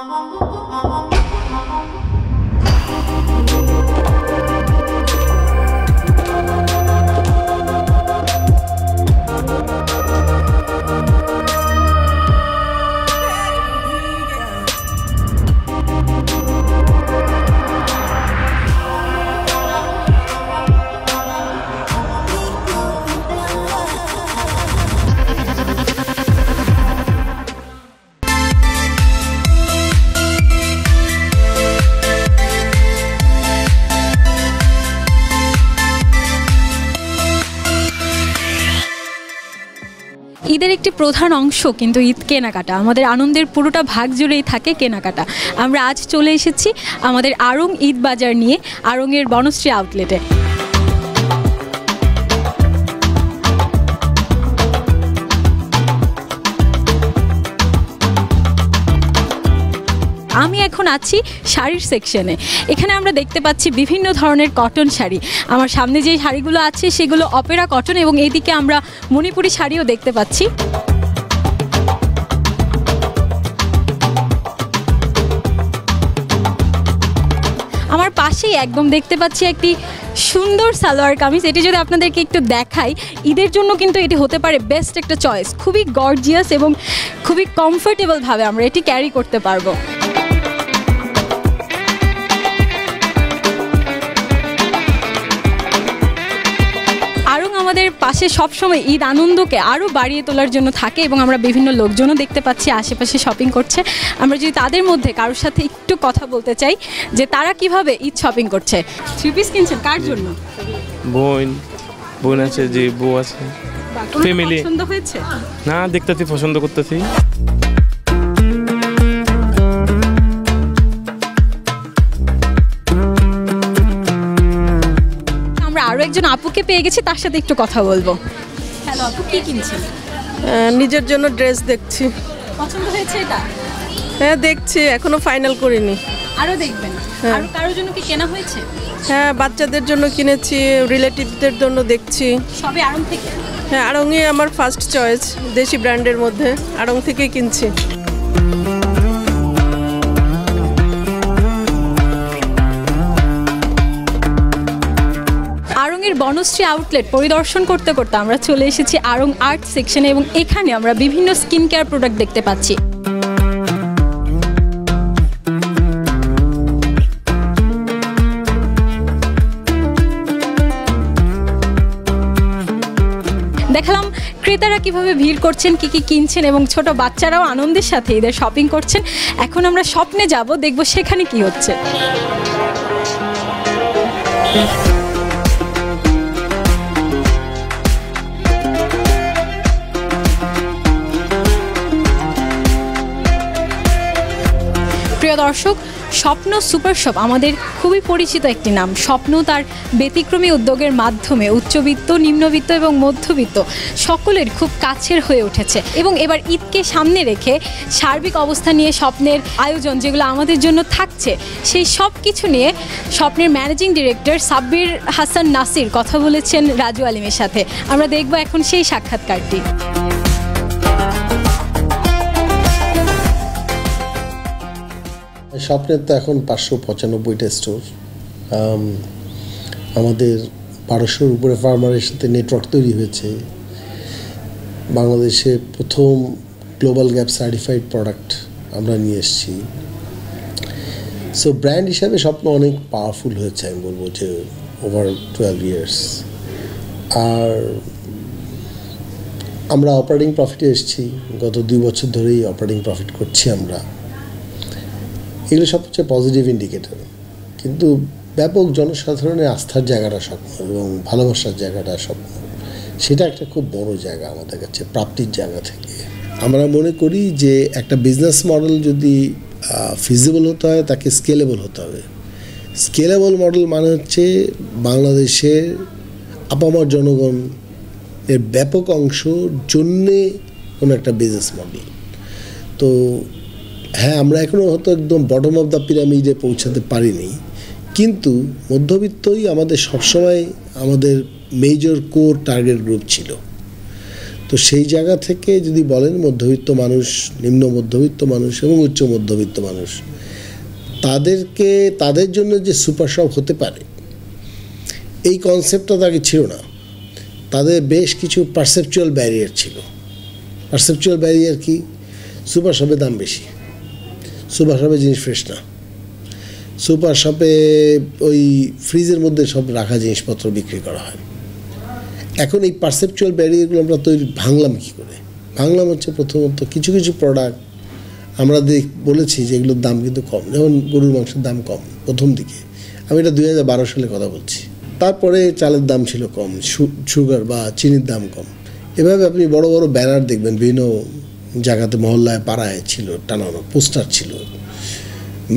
ঈদের একটি প্রধান অংশ কিন্তু ঈদ কেনাকাটা, আমাদের আনন্দের পুরোটা ভাগ জুড়েই থাকে কেনাকাটা। আমরা আজ চলে এসেছি আমাদের আড়ং ঈদ বাজার নিয়ে, আড়ংয়ের বনশ্রী আউটলেটে। আমি এখন আছি শাড়ির সেকশনে। এখানে আমরা দেখতে পাচ্ছি বিভিন্ন ধরনের কটন শাড়ি। আমার সামনে যে শাড়িগুলো আছে সেগুলো অপেরা কটন, এবং এইদিকে আমরা মণিপুরি শাড়িও দেখতে পাচ্ছি। আমার পাশেই একদম দেখতে পাচ্ছি একটি সুন্দর সালোয়ার কামিজ। এটি যদি আপনাদেরকে একটু দেখাই, ঈদের জন্য কিন্তু এটি হতে পারে বেস্ট একটা চয়েস। খুবই গর্জিয়াস এবং খুবই কমফোর্টেবলভাবে আমরা এটি ক্যারি করতে পারবো। আমাদের পাশে সবসময় ঈদ আনন্দকে আরও বাড়িয়ে তোলার জন্য থাকে, এবং আমরা বিভিন্ন লোকজনও দেখতে পাচ্ছি আশেপাশে শপিং করছে। আমরা যদি তাদের মধ্যে কারোর সাথে একটু কথা বলতে চাই যে তারা কিভাবে ঈদ শপিং করছে। 3 পিস কিনছেন কার জন্য? বোন আছে, যে বউ আছে, ফ্যামিলি। পছন্দ হয়েছে? না, দেখতেছি, পছন্দ করতেছি। আরো একজন আপুকে পেয়ে গেছি, তার সাথে একটু কথা বলবো। হ্যালো আপু, কি কিনছেন? নিজের জন্য ড্রেস দেখছি। পছন্দ হয়েছে এটা? হ্যাঁ দেখছি, এখনো ফাইনাল করিনি। আরো দেখবেন? আর কারোর জন্য কি কেনা হয়েছে? হ্যাঁ, বাচ্চাদের জন্য কিনেছি, রিলেটিভদের জন্য দেখছি। সবে আড়ং থেকে? হ্যাঁ, আড়ংই আমার ফার্স্ট চয়েস। দেশি ব্র্যান্ডের মধ্যে আড়ং থেকেই কিনছি। আড়ংয়ের বনশ্রী আউটলেট পরিদর্শন করতে করতে আমরা চলে এসেছি আড়ং আর্ট সেকশনে, এবং এখানে আমরা বিভিন্ন স্কিন কেয়ার প্রোডাক্ট দেখতে পাচ্ছি। দেখালাম ক্রেতারা কিভাবে ভিড় করছেন, কি কি কিনছেন, এবং ছোট বাচ্চারাও আনন্দের সাথে ঈদের শপিং করছেন। এখন আমরা স্বপ্নে যাব, দেখব সেখানে কি হচ্ছে। প্রিয় দর্শক, স্বপ্ন সুপার শপ আমাদের খুবই পরিচিত একটি নাম। স্বপ্ন তার ব্যতিক্রমী উদ্যোগের মাধ্যমে উচ্চবিত্ত, নিম্নবিত্ত এবং মধ্যবিত্ত সকলের খুব কাছের হয়ে উঠেছে, এবং এবার ঈদকে সামনে রেখে সার্বিক অবস্থা নিয়ে স্বপ্নের আয়োজন যেগুলো আমাদের জন্য থাকছে, সেই সব কিছু নিয়ে স্বপ্নের ম্যানেজিং ডিরেক্টর সাব্বির হাসান নাসির কথা বলেছেন রাজু আলিমের সাথে। আমরা দেখব এখন সেই সাক্ষাৎকারটি। স্বপ্নের তো এখন 595টা স্টোর। আমাদের 1200-র উপরে ফার্মারের সাথে নেটওয়ার্ক তৈরি হয়েছে। বাংলাদেশে প্রথম গ্লোবাল গ্যাপ সার্টিফাইড প্রোডাক্ট আমরা নিয়ে এসেছি। সো ব্র্যান্ড হিসাবে স্বপ্ন অনেক পাওয়ারফুল হয়েছে, আমি বলবো যে ওভার 12 ইয়ার্স। আর আমরা অপারেটিং প্রফিটে এসেছি, গত 2 বছর ধরেই অপারেটিং প্রফিট করছি আমরা। এগুলো সবচেয়ে পজিটিভ ইন্ডিকেটর। কিন্তু ব্যাপক জনসাধারণের আস্থার জায়গাটা স্বপ্ন এবং ভালোবাসার জায়গাটা স্বপ্ন, সেটা একটা খুব বড় জায়গা আমাদের কাছে, প্রাপ্তির জায়গা থেকে। আমরা মনে করি যে একটা বিজনেস মডেল যদি ফিজিবল হতে হয়, তাকে স্কেলেবল হতে হবে। স্কেলেবল মডেল মানে হচ্ছে বাংলাদেশের আপামর জনগণ এর ব্যাপক অংশ জন্যে কোনো একটা বিজনেস মডেল। তো হ্যাঁ, আমরা এখনও হয়তো একদম বটম অফ দ্য পিরামিডে পৌঁছাতে পারিনি, কিন্তু মধ্যবিত্তই আমাদের সবসময় আমাদের মেজর কোর টার্গেট গ্রুপ ছিল। তো সেই জায়গা থেকে যদি বলেন মধ্যবিত্ত মানুষ, নিম্ন মধ্যবিত্ত মানুষ এবং উচ্চ মধ্যবিত্ত মানুষ, তাদের জন্য যে সুপার শপ হতে পারে এই কনসেপ্টটা তাকে ছিল না। তাদের বেশ কিছু পারসেপচুয়াল ব্যারিয়ার ছিল। পারসেপচুয়াল ব্যারিয়ার কি? সুপার শপে দাম বেশি, সুপার শপে জিনিস ফ্রেশ না, সুপার শপে ওই ফ্রিজের মধ্যে সব রাখা জিনিসপত্র বিক্রি করা হয়। এখন এই পারসেপচুয়াল ব্যারিয়ারগুলো আমরা ভাঙলাম কী করে? ভাঙলাম হচ্ছে প্রথমত কিছু কিছু প্রোডাক্ট আমরা বলেছি যে এগুলোর দাম কিন্তু কম, যেমন গরুর মাংসের দাম কম প্রথম দিকে, আমি এটা 2012 সালে কথা বলছি। তারপরে চালের দাম ছিল কম, সুগার বা চিনির দাম কম। এভাবে আপনি বড় বড় ব্যানার দেখবেন বিভিন্ন জায়গাতে, মহল্লায়, পাড়ায় ছিল টানানো, পোস্টার ছিল,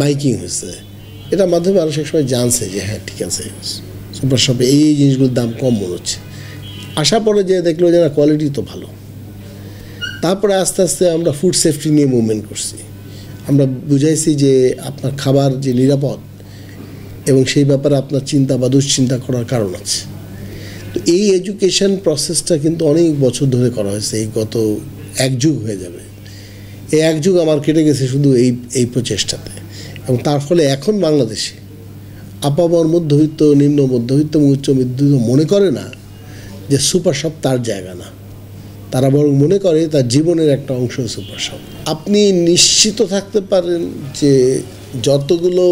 মাইকিং হয়েছে। এটার মাধ্যমে মানুষ এক সময় জানছে যে হ্যাঁ ঠিক আছে, সুপার শপে এই জিনিসগুলোর দাম কম মনে হচ্ছে। আসার পরে যে দেখলো যে না, কোয়ালিটি তো ভালো। তারপরে আস্তে আস্তে আমরা ফুড সেফটি নিয়ে মুভমেন্ট করছি। আমরা বুঝাইছি যে আপনার খাবার যে নিরাপদ এবং সেই ব্যাপারে আপনার চিন্তা বা দুশ্চিন্তা করার কারণ আছে। তো এই এডুকেশন প্রসেসটা কিন্তু অনেক বছর ধরে করা হয়েছে, এই গত 1 যুগ হয়ে যাবে। এই 1 যুগ আমার কেটে গেছে শুধু এই প্রচেষ্টাতে। এবং তার ফলে এখন বাংলাদেশে আপামর মধ্যবিত্ত, নিম্ন মধ্যবিত্ত এবং উচ্চ মধ্যবিত্ত মনে করে না যে সুপার শপ তার জায়গা না, তারা বরং মনে করে তার জীবনের একটা অংশ সুপার শপ। আপনি নিশ্চিত থাকতে পারেন যে যতগুলো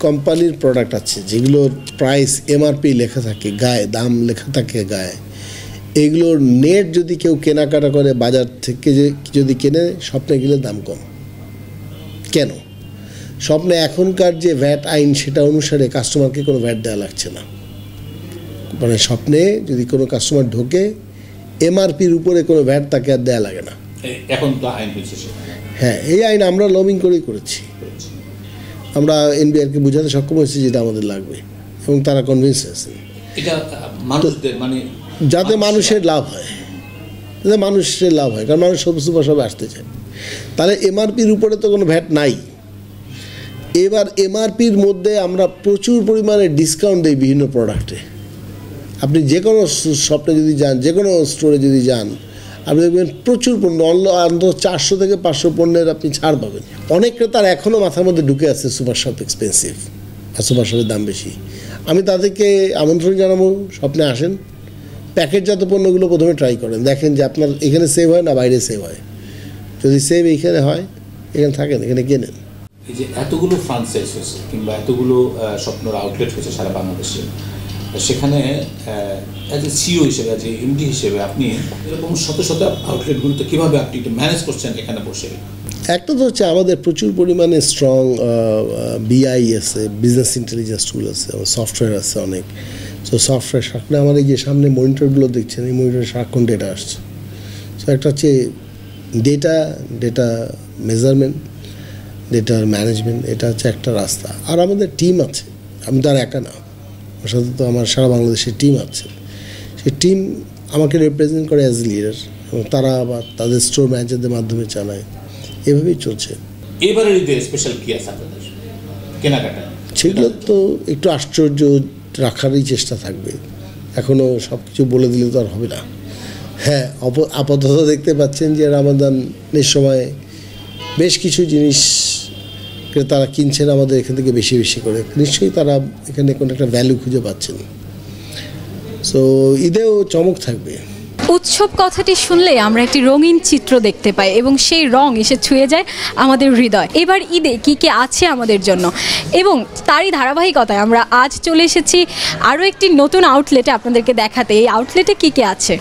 কোম্পানির প্রোডাক্ট আছে যেগুলোর প্রাইস এমআরপি লেখা থাকে গায়ে, দাম লেখা থাকে গায়ে, এগুলোর নেট যদি কেউ কেনাকাটা করে বাজার থেকে যদি কেনে, স্বপ্নে গেলে দাম কম। কেন? স্বপ্নে এখনকার যে ভ্যাট আইন সেটা অনুসারে কাস্টমারকে কোনো ভ্যাট দেওয়া লাগছে না। মানে স্বপ্নে যদি কোনো কাস্টমার ঢোকে, এমআরপির উপরে কোনো ভ্যাট তাকে আর দেওয়া লাগে না। এখন তো আইন হয়েছে। হ্যাঁ, এই আইন আমরা লবিং করেই করেছি। আমরা এনবিআরকে বোঝাতে সক্ষম হয়েছি যেটা আমাদের লাগবে এবং তারা কনভিন্স হয়েছে। এটা মানুষদের মানে যাতে মানুষের লাভ হয়, যাতে মানুষের লাভ হয়, কারণ মানুষ সুপার শপে আসতে চায়। তাহলে এমআরপির উপরে তো কোনো ভ্যাট নাই। এবার এমআরপির মধ্যে আমরা প্রচুর পরিমাণে ডিসকাউন্ট দিই বিভিন্ন প্রোডাক্টে। আপনি যে কোনো শপে যদি যান, যে কোনো স্টোরে যদি যান, আপনি দেখবেন প্রচুর পণ্য, অন্তত 400 থেকে 500 পণ্যের আপনি ছাড় পাবেন। অনেক ক্রেতার এখনও মাথার মধ্যে ঢুকে আছে সুপার শপ এক্সপেন্সিভ আর সুপার শপের দাম বেশি। আমি তাদেরকে আমন্ত্রণ জানাবো, স্বপ্নে আসেন, প্যাকেটজাত পণ্যগুলো প্রথমে ট্রাই করেন, দেখেন যে আপনার এখানে সেভ হয় না বাইরে সেভ হয়। যদি সেভ এইখানে হয়, এখানে থাকেন, এখানে কেনেন। এই যে এতগুলো ফ্রাঞ্চাইজ হয়েছে কিংবা এতগুলো স্বপ্নর আউটলেট হয়েছে সারা বাংলাদেশে, সেখানে অ্যাজ এ সিও হিসেবে, অ্যাজ এ এমডি হিসেবে আপনি এরকম শত শত আউটলেটগুলোতে কীভাবে আপনি একটু ম্যানেজ করছেন এখানে বসে? একটা তো হচ্ছে আমাদের প্রচুর পরিমাণে স্ট্রং বিআই আছে, বিজনেস ইন্টেলিজেন্স টুল আছে, সফটওয়্যার আছে অনেক। সো সফটওয়্যার সামনে আমার এই যে সামনে মনিটরগুলো দেখছেন, এই মনিটরে সারাক্ষণ ডেটা আসছে। সো একটা হচ্ছে ডেটা মেজারমেন্ট, ডেটার ম্যানেজমেন্ট, এটা হচ্ছে একটা রাস্তা। আর আমাদের টিম আছে, আমি তো আর একা না, আমার সাথে তো আমার সারা বাংলাদেশের টিম আছে। সেই টিম আমাকে রিপ্রেজেন্ট করে অ্যাজ এ লিডার, এবং তারা আবার তাদের স্টোর ম্যানেজারদের মাধ্যমে চালায়। এভাবেই চলছে। এবারে ঈদে স্পেশাল কি আছে আপনাদের কেনাকাটা? সেগুলো তো একটু আশ্চর্য রাখারই চেষ্টা থাকবে। এখনও সব কিছু বলে দিলে তো আর হবে না। হ্যাঁ, আপাতত দেখতে পাচ্ছেন যে রমাদানের সময় বেশ কিছু জিনিস তারা কিনছেন আমাদের এখান থেকে বেশি বেশি করে। নিশ্চয়ই তারা এখানে কোনো একটা ভ্যালু খুঁজে পাচ্ছেন। সো ঈদেও চমক থাকবে। উৎসব কথাটি শুনলে আমরা একটি রঙিন চিত্র দেখতে পাই এবং সেই রং এসে ছুঁয়ে যায় আমাদের হৃদয়। এবার ঈদে কী কী আছে আমাদের জন্য, এবং তারই ধারাবাহিকতায় আমরা আজ চলে এসেছি আরও একটি নতুন আউটলেটে আপনাদেরকে দেখাতে। এই আউটলেটে কী কী আছে।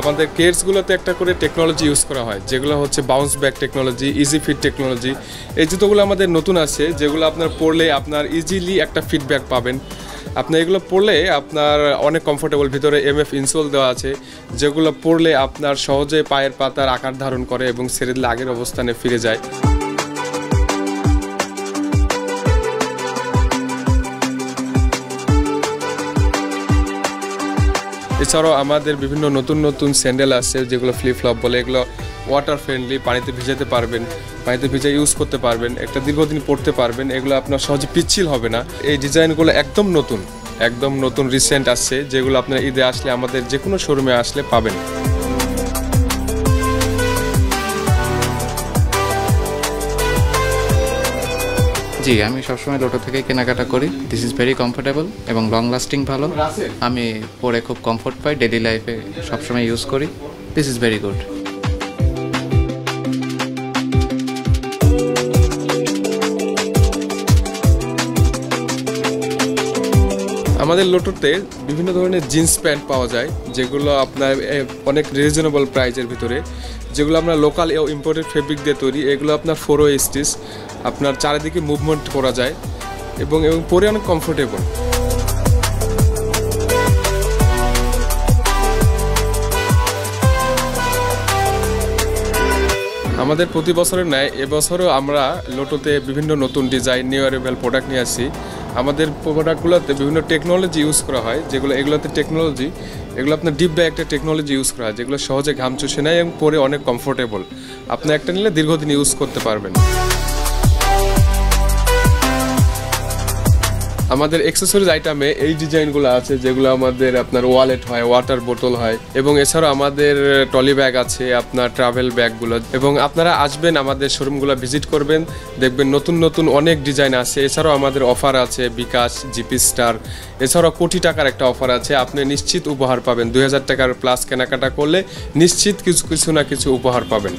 আমাদের কেয়ার্সগুলোতে একটা করে টেকনোলজি ইউজ করা হয়, যেগুলো হচ্ছে bounce back technology, easy fit technology. এই জুতোগুলো আমাদের নতুন আছে, যেগুলো আপনার পরলে আপনার ইজিলি একটা ফিডব্যাক পাবেন। আপনি এগুলো পরলে আপনার অনেক কমফোর্টেবল, ভিতরে এমএফ ইনসোল দেওয়া আছে, যেগুলো পরলে আপনার সহজে পায়ের পাতার আকার ধারণ করে এবং ছেড়ে দিলে আগের অবস্থানে ফিরে যায়। এছাড়াও আমাদের বিভিন্ন নতুন নতুন স্যান্ডেল আছে, যেগুলো ফ্লিপ ফ্লপ বলে। এগুলো ওয়াটার ফ্রেন্ডলি, পানিতে ভিজাতে পারবেন, পানিতে ভিজে ইউজ করতে পারবেন, একটা দীর্ঘদিন পড়তে পারবেন, এগুলো আপনার সহজে পিচ্ছিল হবে না। এই ডিজাইনগুলো একদম নতুন রিসেন্ট আসছে, যেগুলো আপনার ঈদে আসলে আমাদের যে কোনো শোরুমে আসলে পাবেন। জি, আমি সবসময় লোটো থেকেই কেনাকাটা করি। দিস ইজ ভেরি কমফোর্টেবল এবং লং লাস্টিং ভালো। আমি পরে খুব কমফোর্ট পাই, ডেইলি লাইফে সবসময় ইউজ করি। This is very good. আমাদের লোটোতে বিভিন্ন ধরনের জিন্স প্যান্ট পাওয়া যায়, যেগুলো আপনার অনেক রিজনেবল প্রাইজের ভিতরে, যেগুলো আমরা লোকাল ইম্পোর্টেড ফেব্রিক দিয়ে তৈরি। এগুলো আপনার 4-way স্টিচ, আপনার চারিদিকে মুভমেন্ট করা যায় এবং পরে অনেক কমফোর্টেবল। আমাদের প্রতি বছরের ন্যায় এবছরও আমরা লোটোতে বিভিন্ন নতুন ডিজাইন, নিউ অ্যারাইভাল প্রোডাক্ট নিয়ে আসি। আমাদের প্রোডাক্টগুলোতে বিভিন্ন টেকনোলজি ইউজ করা হয়, এগুলোতে টেকনোলজি, এগুলো আপনার ডিপ ব্যাগ একটা টেকনোলজি ইউজ করা হয়, যেগুলো সহজে ঘাম চুষে নেয় এবং পরে অনেক কমফোর্টেবল। আপনি একটা নিলে দীর্ঘদিন ইউজ করতে পারবেন। আমাদের অ্যাক্সেসরিজ আইটেমে এই ডিজাইনগুলো আছে, যেগুলো আমাদের আপনার ওয়ালেট হয়, ওয়াটার বোতল হয়, এবং এছাড়াও আমাদের ট্রলি ব্যাগ আছে, আপনার ট্রাভেল ব্যাগগুলো। এবং আপনারা আসবেন, আমাদের শোরুমগুলো ভিজিট করবেন, দেখবেন নতুন অনেক ডিজাইন আছে। এছাড়াও আমাদের অফার আছে বিকাশ, জিপি স্টার, এছাড়াও কোটি টাকার একটা অফার আছে। আপনি নিশ্চিত উপহার পাবেন, 2000 টাকার প্লাস কেনাকাটা করলে নিশ্চিত কিছু না কিছু উপহার পাবেন।